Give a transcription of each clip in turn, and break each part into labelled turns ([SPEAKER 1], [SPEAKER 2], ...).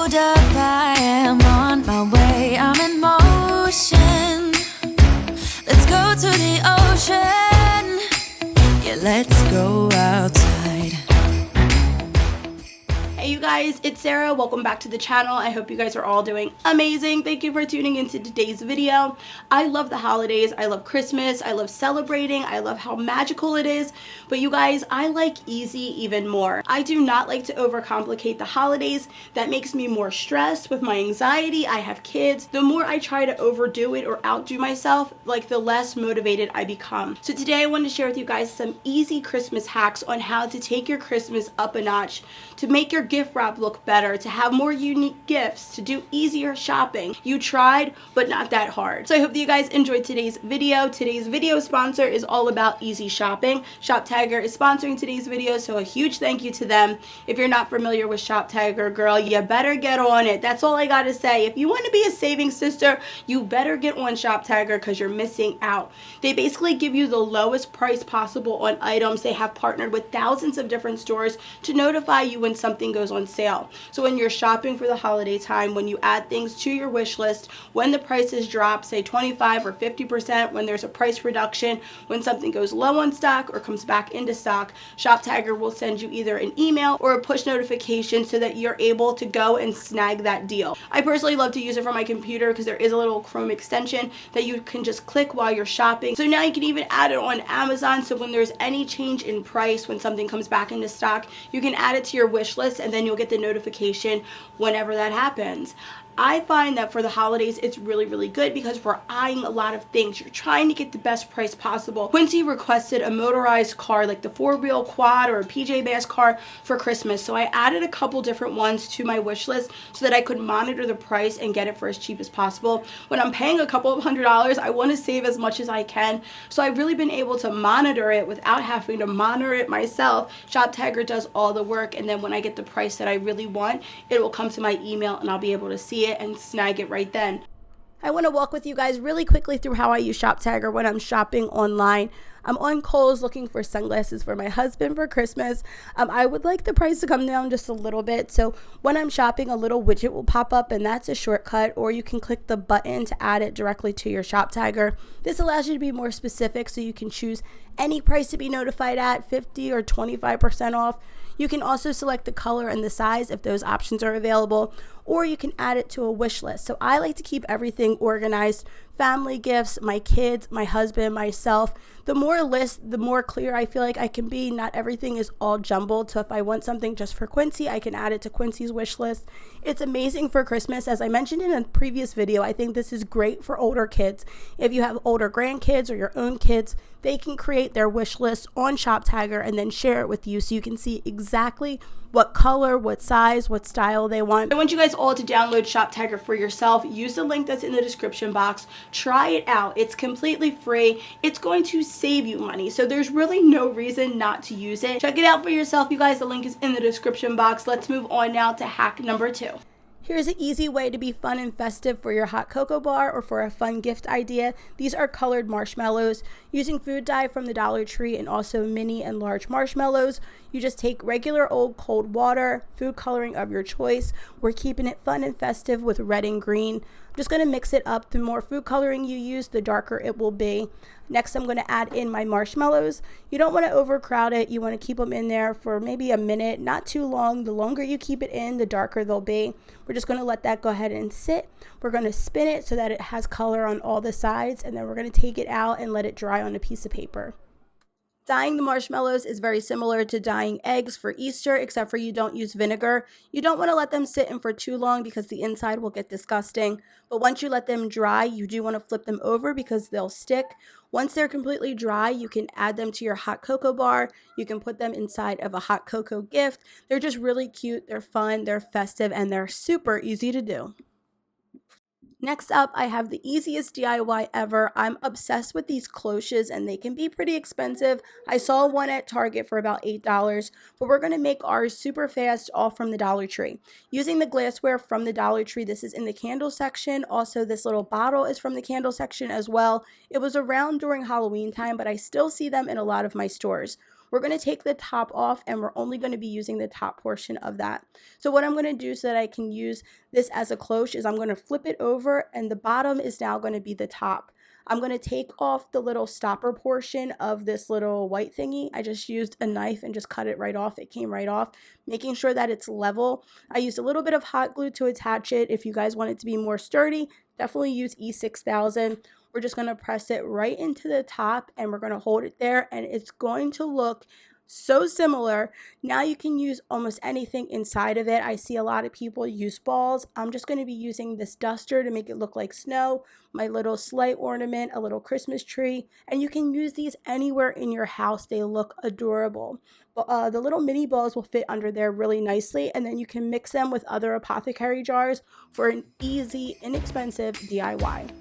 [SPEAKER 1] Hold up, I am on my way, I'm in motion. Let's go to the ocean. Yeah, let's go outside.
[SPEAKER 2] Hey you guys, it's Sarah. Welcome back to the channel. I hope you guys are all doing amazing. Thank you for tuning into today's video. I love the holidays. I love Christmas. I love celebrating. I love how magical it is. But you guys, I like easy even more. I do not like to overcomplicate the holidays. That makes me more stressed with my anxiety. I have kids. The more I try to overdo it or outdo myself, like the less motivated I become. So today I want to share with you guys some easy Christmas hacks on how to take your Christmas up a notch, to make your gift wrap look better, to have more unique gifts, to do easier shopping. You tried, but not that hard. So I hope that you guys enjoyed today's video. Today's video sponsor is all about easy shopping. ShopTiger is sponsoring today's video, so a huge thank you to them. If you're not familiar with ShopTiger, girl, you better get on it. That's all I gotta say. If you want to be a saving sister, you better get on ShopTiger because you're missing out. They basically give you the lowest price possible on items. They have partnered with thousands of different stores to notify you when something goes on sale. So when you're shopping for the holiday time, when you add things to your wish list, when the prices drop, say 25 or 50%, when there's a price reduction, when something goes low on stock or comes back into stock, ShopTiger will send you either an email or a push notification so that you're able to go and snag that deal. I personally love to use it for my computer because there is a little Chrome extension that you can just click while you're shopping. So now you can even add it on Amazon, so when there's any change in price, when something comes back into stock, you can add it to your wish list and then you'll get the notification whenever that happens. I find that for the holidays, it's really, really good because we're eyeing a lot of things. You're trying to get the best price possible. Quincy requested a motorized car, like the 4-wheel quad or a PJ Bass car for Christmas. So I added a couple different ones to my wish list so that I could monitor the price and get it for as cheap as possible. When I'm paying a couple of $100s, I want to save as much as I can. So I've really been able to monitor it without having to monitor it myself. ShopTiger does all the work, and then when I get the price that I really want, it will come to my email and I'll be able to see it and snag it right then. I want to walk with you guys really quickly through how I use ShopTiger when I'm shopping online. I'm on Kohl's looking for sunglasses for my husband for Christmas. I would like the price to come down just a little bit. So when I'm shopping, a little widget will pop up, and that's a shortcut, or you can click the button to add it directly to your ShopTiger. This allows you to be more specific, so you can choose any price to be notified at, 50 or 25% off. You can also select the color and the size if those options are available, or you can add it to a wish list. So I like to keep everything organized. Family gifts, my kids, my husband, myself. The more list, the more clear I feel like I can be. Not everything is all jumbled. So if I want something just for Quincy, I can add it to Quincy's wish list. It's amazing for Christmas. As I mentioned in a previous video, I think this is great for older kids. If you have older grandkids or your own kids, they can create their wish list on ShopTiger and then share it with you so you can see exactly what color, what size, what style they want. I want you guys all to download ShopTiger for yourself. Use the link that's in the description box. Try it out. It's completely free. It's going to save you money, so there's really no reason not to use it. Check it out for yourself, you guys. The link is in the description box. Let's move on now to hack number 2. Here's an easy way to be fun and festive for your hot cocoa bar or for a fun gift idea. These are colored marshmallows. Using food dye from the Dollar Tree and also mini and large marshmallows, you just take regular old cold water, food coloring of your choice. We're keeping it fun and festive with red and green. I'm just going to mix it up. The more food coloring you use, the darker it will be. Next, I'm going to add in my marshmallows. You don't want to overcrowd it. You want to keep them in there for maybe a minute, not too long. The longer you keep it in, the darker they'll be. We're just going to let that go ahead and sit. We're going to spin it so that it has color on all the sides, and then we're going to take it out and let it dry on a piece of paper. Dyeing the marshmallows is very similar to dyeing eggs for Easter, except for you don't use vinegar. You don't want to let them sit in for too long because the inside will get disgusting. But once you let them dry, you do want to flip them over because they'll stick. Once they're completely dry, you can add them to your hot cocoa bar. You can put them inside of a hot cocoa gift. They're just really cute, they're fun, they're festive, and they're super easy to do. Next up, I have the easiest DIY ever. I'm obsessed with these cloches and they can be pretty expensive. I saw one at Target for about $8, but we're going to make ours super fast, all from the Dollar Tree. Using the glassware from the Dollar Tree, this is in the candle section. Also, this little bottle is from the candle section as well. It was around during Halloween time, but I still see them in a lot of my stores. we're going to take the top off and we're only going to be using the top portion of that. So what I'm going to do so that I can use this as a cloche is I'm going to flip it over, and the bottom is now going to be the top. I'm going to take off the little stopper portion of this little white thingy. I just used a knife and just cut it right off. It came right off, making sure that it's level. I used a little bit of hot glue to attach it. If you guys want it to be more sturdy, definitely use E6000. We're just going to press it right into the top, and we're going to hold it there, and it's going to look so similar. Now you can use almost anything inside of it. I see a lot of people use balls. I'm just going to be using this duster to make it look like snow, my little sleigh ornament, a little Christmas tree, and you can use these anywhere in your house. They look adorable. The little mini balls will fit under there really nicely, and then you can mix them with other apothecary jars for an easy, inexpensive DIY.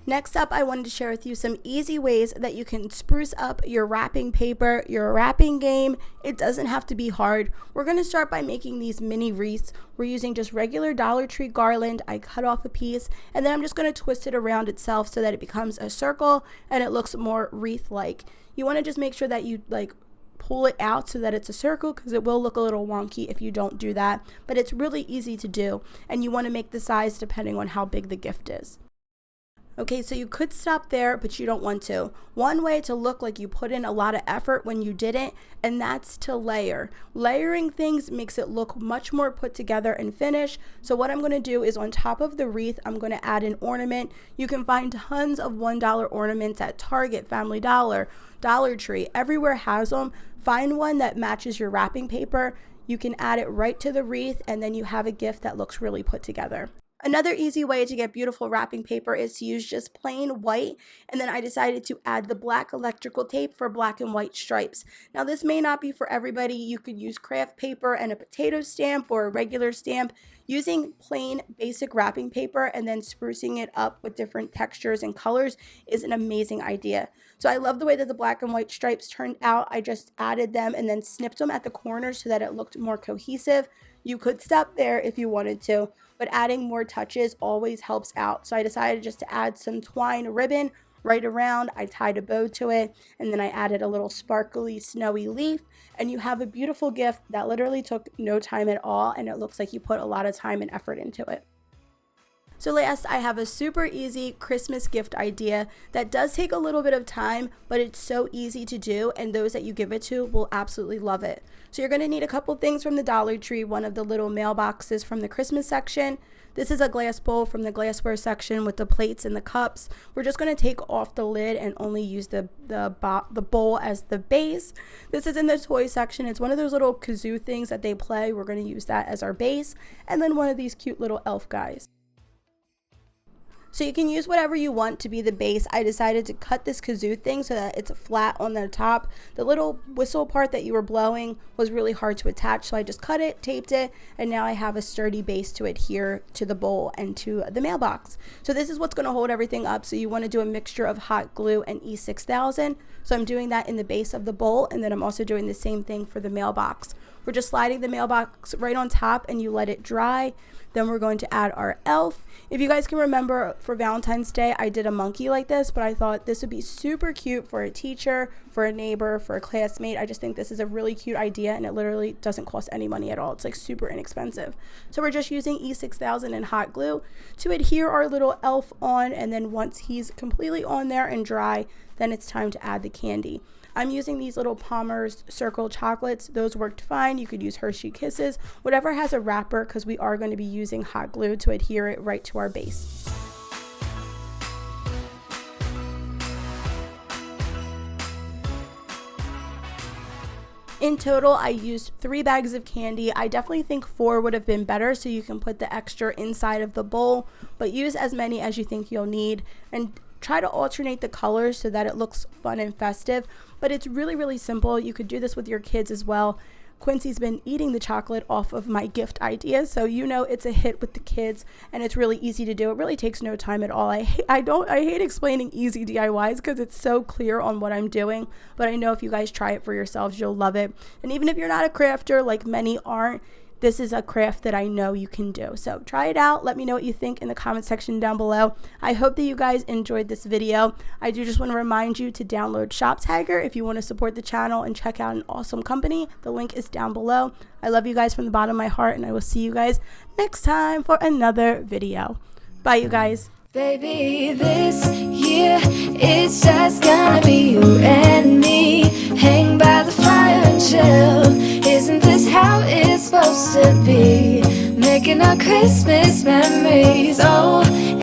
[SPEAKER 2] Next up, I wanted to share with you some easy ways that you can spruce up your wrapping paper, your wrapping game. It doesn't have to be hard. We're going to start by making these mini wreaths. We're using just regular Dollar Tree garland. I cut off a piece, and then I'm just going to twist it around itself so that it becomes a circle and it looks more wreath-like. You want to just make sure that you pull it out so that it's a circle, because it will look a little wonky if you don't do that, but it's really easy to do, and you want to make the size depending on how big the gift is. Okay, so you could stop there, but you don't want to. One way to look like you put in a lot of effort when you didn't, and that's to layer. Layering things makes it look much more put together and finished. So what I'm going to do is on top of the wreath, I'm going to add an ornament. You can find tons of $1 ornaments at Target, Family Dollar, Dollar Tree. Everywhere has them. Find one that matches your wrapping paper. You can add it right to the wreath, and then you have a gift that looks really put together. Another easy way to get beautiful wrapping paper is to use just plain white, and then I decided to add the black electrical tape for black and white stripes. Now this may not be for everybody. You could use craft paper and a potato stamp or a regular stamp. Using plain basic wrapping paper and then sprucing it up with different textures and colors is an amazing idea. So I love the way that the black and white stripes turned out. I just added them and then snipped them at the corners so that it looked more cohesive. You could stop there if you wanted to, but adding more touches always helps out. So I decided just to add some twine ribbon right around. I tied a bow to it, and then I added a little sparkly snowy leaf, and you have a beautiful gift that literally took no time at all, and it looks like you put a lot of time and effort into it. So last, I have a super easy Christmas gift idea that does take a little bit of time, but it's so easy to do, and those that you give it to will absolutely love it. So you're going to need a couple things from the Dollar Tree, one of the little mailboxes from the Christmas section. This is a glass bowl from the glassware section with the plates and the cups. We're just going to take off the lid and only use the bowl as the base. This is in the toy section. It's one of those little kazoo things that they play. We're going to use that as our base. And then one of these cute little elf guys. So you can use whatever you want to be the base. I decided to cut this kazoo thing so that it's flat on the top. The little whistle part that you were blowing was really hard to attach, so I just cut it, taped it, and now I have a sturdy base to adhere to the bowl and to the mailbox. So this is what's going to hold everything up. So you want to do a mixture of hot glue and E6000. So I'm doing that in the base of the bowl, and then I'm also doing the same thing for the mailbox. We're just sliding the mailbox right on top, and you let it dry. Then we're going to add our elf. If you guys can remember, for Valentine's Day, I did a monkey like this, but I thought this would be super cute for a teacher, for a neighbor, for a classmate. I just think this is a really cute idea, and it literally doesn't cost any money at all. It's like super inexpensive. So we're just using E6000 and hot glue to adhere our little elf on, and then once he's completely on there and dry, then it's time to add the candy. I'm using these little Palmer's Circle chocolates. Those worked fine. You could use Hershey Kisses, whatever has a wrapper, because we are going to be using hot glue to adhere it right to our base. In total, I used 3 bags of candy. I definitely think 4 would have been better, so you can put the extra inside of the bowl, but use as many as you think you'll need, and try to alternate the colors so that it looks fun and festive. But it's really, really simple. You could do this with your kids as well. Quincy's been eating the chocolate off of my gift idea, so you know it's a hit with the kids, and it's really easy to do. It really takes no time at all. I hate explaining easy DIYs because it's so clear on what I'm doing, but I know if you guys try it for yourselves, you'll love it. And even if you're not a crafter, like many aren't, this is a craft that I know you can do. So try it out. Let me know what you think in the comment section down below. I hope that you guys enjoyed this video. I do just want to remind you to download Shop Tagger if you want to support the channel and check out an awesome company. The link is down below. I love you guys from the bottom of my heart, and I will see you guys next time for another video. Bye, you guys.
[SPEAKER 1] Baby, this year it's just gonna be you and me. Hang by the fire and chill. Isn't this how it's supposed to be? Making our Christmas memories. Oh.